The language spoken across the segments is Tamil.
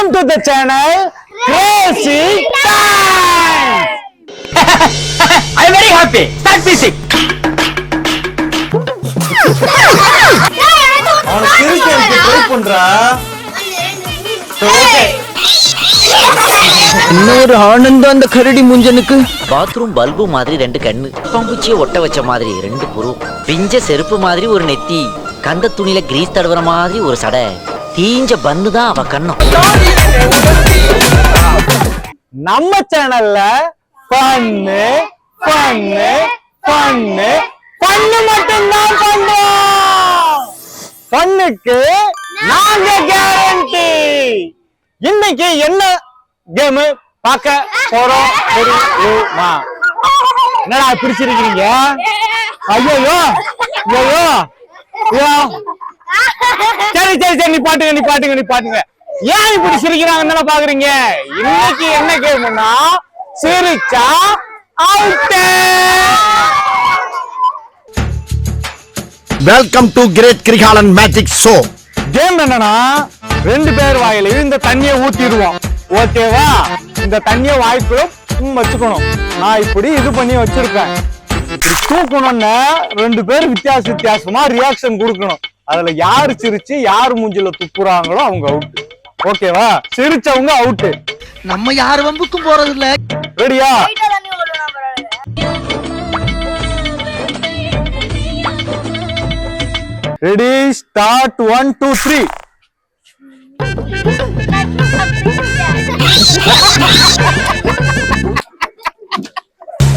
Welcome to the channel Crazy Time. I am very happy. Start music. அவன சிரிக்கிறதுக்கு ட்ரை பண்றா. இன்னொரு ஆனந்தம் அந்த கரடி முஞ்சனுக்கு. பாத்ரூம் பல்பு மாதிரி ரெண்டு கண்ணு, பம்புச்சியை ஒட்ட வச்ச மாதிரி ரெண்டு புரு, பிஞ்ச செருப்பு மாதிரி ஒரு நெத்தி, கந்த துணியில கிரீஸ் தடவுற மாதிரி ஒரு சடை, தீஞ்ச பந்து தான் அவ கண்ணம். நம்ம சேனல்ல ஃபன்னு ஃபன்னு ஃபன்னு ஃபன்னு மட்டும் தான் பண்றோம். ஃபன்னுக்கு நாங்க கேரண்டி. இன்னைக்கு என்ன கேம் பார்க்க போறோம் தெரியுமா? என்னடா பிடிச்சிருக்கீங்க? ஐயோ ஐயோ ஐயோ, சரி சரி சரி, நிப்பாட்டுங்க. ஏன் இப்படி சிரிக்கிறாங்கன்னு பாக்குறீங்க? இன்னைக்கு என்ன கேம்னா சிரிச்சா out. Welcome to great Kirikalan magic show. Game என்னன்னா, ரெண்டு பேர் வாயிலையும் இந்த தண்ணியை ஊத்திடுவோம். ஓகேவா? இந்த தண்ணியை வாய்க்குள்ள வச்சுக்கணும். நான் இப்படி இது பண்ணி வச்சிருக்கேன். இப்படி தூக்கணும்னா ரெண்டு பேர் வித்தியாசமா ரியாக்ஷன் கொடுக்கணும். அதுல யாரு சிரிச்சு யாரு மூஞ்சில துப்புறாங்களோ அவங்க அவுட். ஓகேவா? சிரிச்சவங்க அவுட். நம்ம யார் வம்புக்கும் போறது இல்ல. ரெடியா? Ready, start. 1 2 3.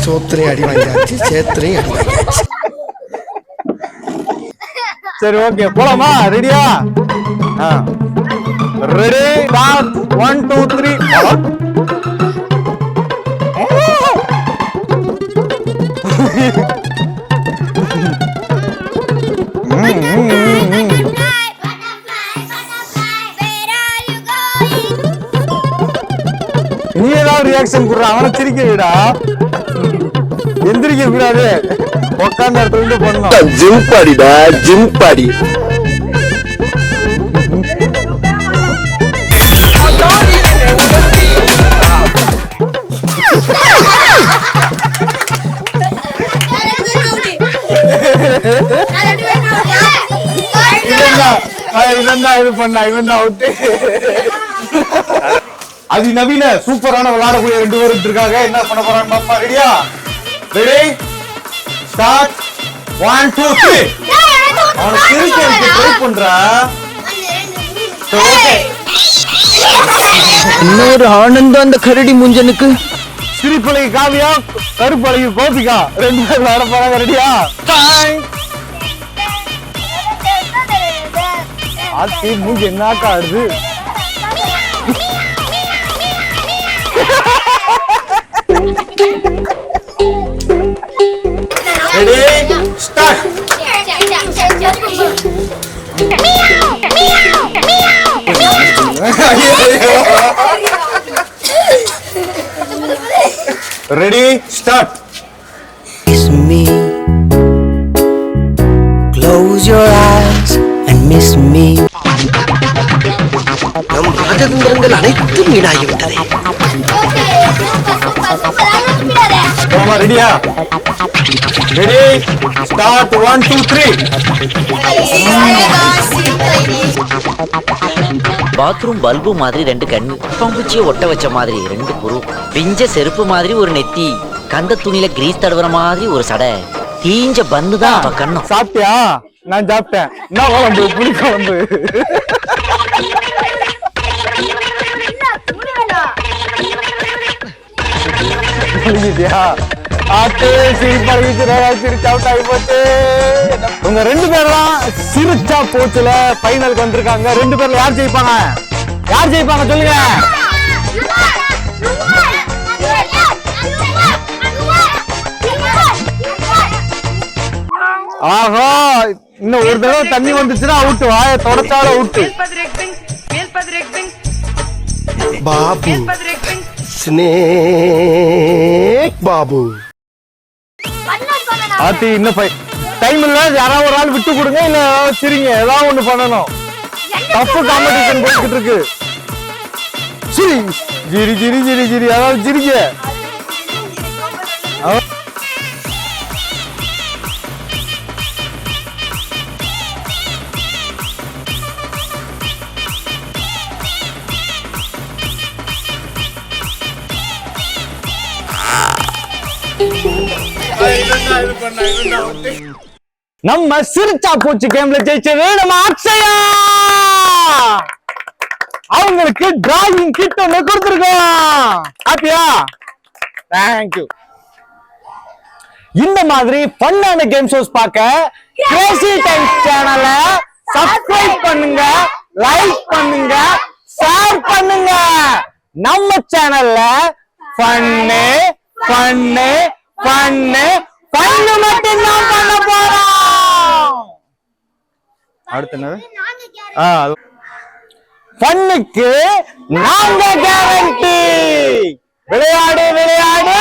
சோத்திரையும் அடி வாங்கியாச்சு, சேத்திரையும் அடி வாங்கியாச்சு. சரி, ஓகே, போலாமா? ரெடியா? Ready, start. 1 2 3. நீ ஏதாவது ரியாக்ஷன் கொடுற, அவனை சிரிக்க விடா. எந்திரிக்க கூடாது, உட்கார்ந்த இடத்துல இருந்து பண்ணணும். ஜிம் பாடிடா, ஜிம் பாடி. இது பண்ணா இவன் தான் அவுட். அது நவீன சூப்பரான விளையாடக்கூடிய ரெண்டு பேரும் இருக்காங்க. என்ன பண்ண போறாங்க பாப்பா? ரெடியா? Ready, start. 1 2 3. அவன சிரிக்கிறதுக்கு ட்ரை பண்றா. இன்னொரு ஆனந்தம் அந்த கரடி முஞ்சனுக்கு. சிரிப்பழகி காவியா, கருப்பழகி கோபிகா ரெண்டு பேரும் விளையாட போறாங்க. ரெடியா? ஆத்தி மூஞ்சி என்னக்கா ஆடுது? Ready, start. Ready, start. Kiss me. Close your eyes and miss me. நம் ராஜதந்திரங்கள் அனைத்தும் வீணாகிவிட்டதே. ரெடியா? Ready, start. 1 2 3. பாத்ரூம் பல்பு மாதிரி ரெண்டு கண்ணு, பம்புச்சியை ஒட்ட வச்ச மாதிரி ரெண்டு புரு, பிஞ்ச செருப்பு மாதிரி ஒரு நெத்தி, கந்த துணியில கிரீஸ் தடவுற மாதிரி ஒரு சடை, தீஞ்ச பந்து தான் அவ கண்ணம். சாப்பிட்டியா? நான் சாப்பிட்டேன். என்ன குழம்பு? புளி குழம்பு. உங்க ரெண்டு பேரும் சிரிச்சா போச்சுல ஃபைனலுக்கு வந்திருக்காங்க. ரெண்டு பேர்ல யார் ஜெயிப்பாங்க? யார் ஜெயிப்பாங்க சொல்லுங்க. ஆஹா, இன்னும் ஒரு தடவை தண்ணி வந்துச்சுன்னா அவுட். வாய தொடச்சால அவுட். பாபு, ஸ்னேக் பாபு. ஆத்தி இன்னும் டைம் இல்ல. யாராவது ஒரு ஆள் விட்டு கொடுங்க, இல்ல சிரிங்க, ஏதாவது ஒண்ணு பண்ணணும். டஃப் காம்படிஷன் போயிட்டு இருக்கு. சிரி ஜிரி ஜிரி ஜிரி ஜிரி அதாவது ஜிரிக்க நம்ம சிரிச்சா பூச்சி கேம்ல ஜெயிச்சது நம்ம அக்ஷயா. அவங்களுக்கு டிராயிங் கிட் ஒண்ணு கொடுத்துருக்கோம். ஹாப்பியா? தேங்க்யூ. இந்த மாதிரி ஃபன்னான கேம் ஷோஸ் பார்க்க கிரேசி டைம்ஸ் சேனலை சப்ஸ்கிரைப் பண்ணுங்க, லைக் பண்ணுங்க, ஷேர் பண்ணுங்க. நம்ம சேனல்ல ஃபன்னு ஃபன்னு ஃபன்னு ஃபன்னு மட்டும் தான் பண்ண போறோம். அடுத்து என்னது? ஃபன்னுக்கு நாங்க கேரண்டி. விளையாடு விளையாடு